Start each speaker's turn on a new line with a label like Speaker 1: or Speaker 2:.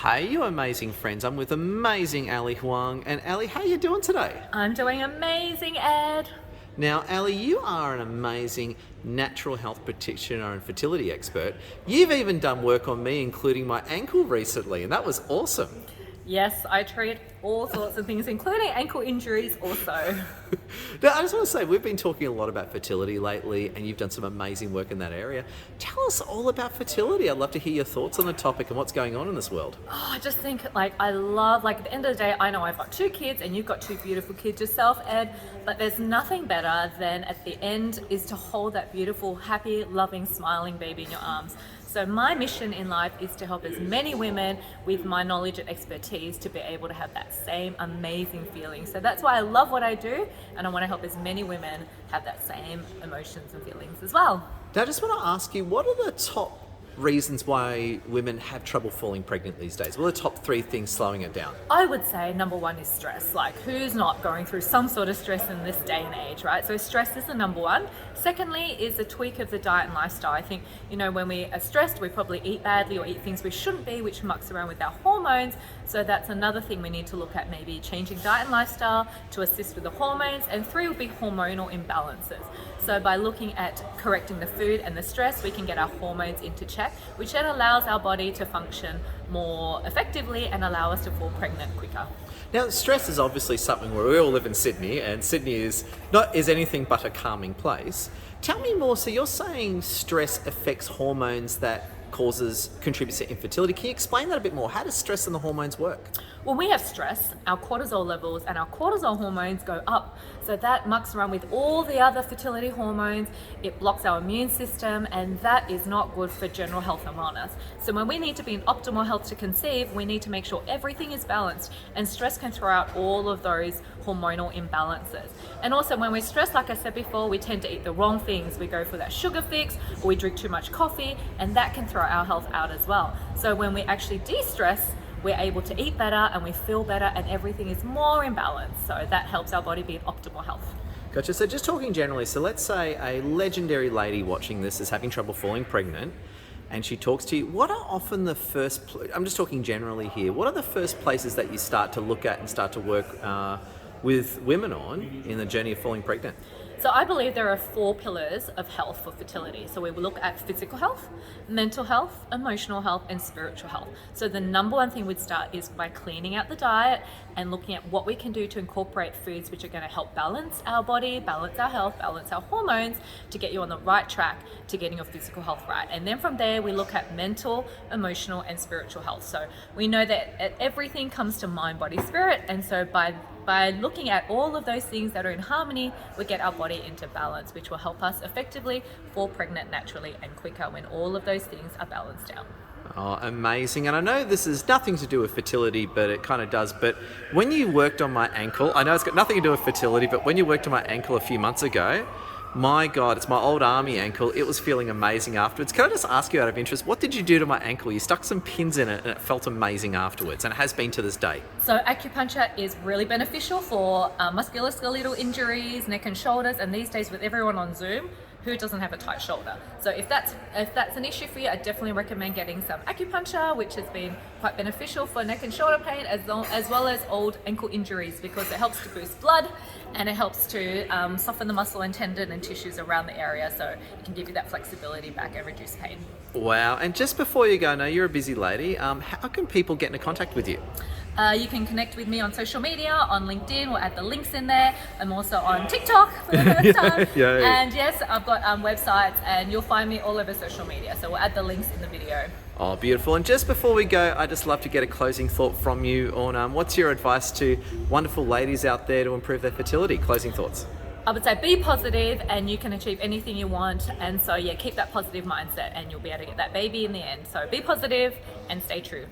Speaker 1: Hey, you amazing friends. I'm with amazing Eli Huang. And Ali, how are you doing today?
Speaker 2: I'm doing amazing, Ed.
Speaker 1: Now, Ali, you are an amazing natural health practitioner and fertility expert. You've even done work on me, including my ankle recently, and that was awesome.
Speaker 2: Yes, I treat all sorts of things, including ankle injuries also.
Speaker 1: Now, I just want to say, we've been talking a lot about fertility lately, and you've done some amazing work in that area. Tell us all about fertility. I'd love to hear your thoughts on the topic and what's going on in this world.
Speaker 2: Oh, I just think I love, at the end of the day, I know I've got two kids and you've got two beautiful kids yourself, Ed, but there's nothing better than at the end is to hold that beautiful, happy, loving, smiling baby in your arms. So my mission in life is to help as many women with my knowledge and expertise to be able to have that same amazing feeling. So that's why I love what I do, and I want to help as many women have that same emotions and feelings as well.
Speaker 1: Now, I just want to ask you, what are the top reasons why women have trouble falling pregnant these days? What are the top three things slowing it down?
Speaker 2: I would say number one is stress. Like, who's not going through some sort of stress in this day and age, right? So stress is the number one. Secondly is a tweak of the diet and lifestyle. I think, when we are stressed, we probably eat badly or eat things we shouldn't be, which mucks around with our hormones. So that's another thing we need to look at, maybe changing diet and lifestyle to assist with the hormones. And three would be hormonal imbalances. So by looking at correcting the food and the stress, we can get our hormones into check, which then allows our body to function more effectively and allow us to fall pregnant quicker.
Speaker 1: Now, stress is obviously something where we all live in Sydney, and Sydney is anything but a calming place. Tell me more. So you're saying stress affects hormones that contributes to infertility. Can you explain that a bit more? How does stress and the hormones work?
Speaker 2: When we have stress, our cortisol levels and our cortisol hormones go up. So that mucks around with all the other fertility hormones. It blocks our immune system, and that is not good for general health and wellness. So when we need to be in optimal health to conceive, we need to make sure everything is balanced, and stress can throw out all of those hormonal imbalances. And also when we're stressed, like I said before, we tend to eat the wrong things. We go for that sugar fix, or we drink too much coffee, and that can throw our health out as well. So when we actually de-stress, we're able to eat better and we feel better, and everything is more in balance. So that helps our body be in optimal health.
Speaker 1: Gotcha. So just talking generally, so let's say a legendary lady watching this is having trouble falling pregnant, and she talks to you. What are often the I'm just talking generally here, what are the first places that you start to look at and start to work with women on in the journey of falling pregnant?
Speaker 2: So I believe there are 4 pillars of health for fertility. So we will look at physical health, mental health, emotional health, and spiritual health. So the number one thing we'd start is by cleaning out the diet and looking at what we can do to incorporate foods which are going to help balance our body, balance our health, balance our hormones, to get you on the right track to getting your physical health right. And then from there, we look at mental, emotional, and spiritual health. So we know that everything comes to mind, body, spirit. And so by looking at all of those things that are in harmony, we get our body into balance, which will help us effectively fall pregnant naturally and quicker when all of those things are balanced out.
Speaker 1: Oh, amazing. And I know this is nothing to do with fertility, but it kind of does. But when you worked on my ankle, I know it's got nothing to do with fertility, but when you worked on my ankle a few months ago, my God, it's my old army ankle. It was feeling amazing afterwards. Can I just ask you out of interest, what did you do to my ankle? You stuck some pins in it and it felt amazing afterwards, and it has been to this day.
Speaker 2: So acupuncture is really beneficial for musculoskeletal injuries, neck and shoulders, and these days with everyone on Zoom, who doesn't have a tight shoulder? So if that's an issue for you, I definitely recommend getting some acupuncture, which has been quite beneficial for neck and shoulder pain as well as old ankle injuries, because it helps to boost blood and it helps to soften the muscle and tendon and tissues around the area, so it can give you that flexibility back and reduce pain.
Speaker 1: Wow. And just before you go, I know you're a busy lady, how can people get into contact with you?
Speaker 2: You can connect with me on social media, on LinkedIn. We'll add the links in there. I'm also on TikTok for the first time.
Speaker 1: Yay.
Speaker 2: And yes, I've got websites, and you'll find me all over social media. So we'll add the links in the video.
Speaker 1: Oh, beautiful. And just before we go, I'd just love to get a closing thought from you on what's your advice to wonderful ladies out there to improve their fertility? Closing thoughts.
Speaker 2: I would say be positive, and you can achieve anything you want. And so, keep that positive mindset and you'll be able to get that baby in the end. So be positive and stay true.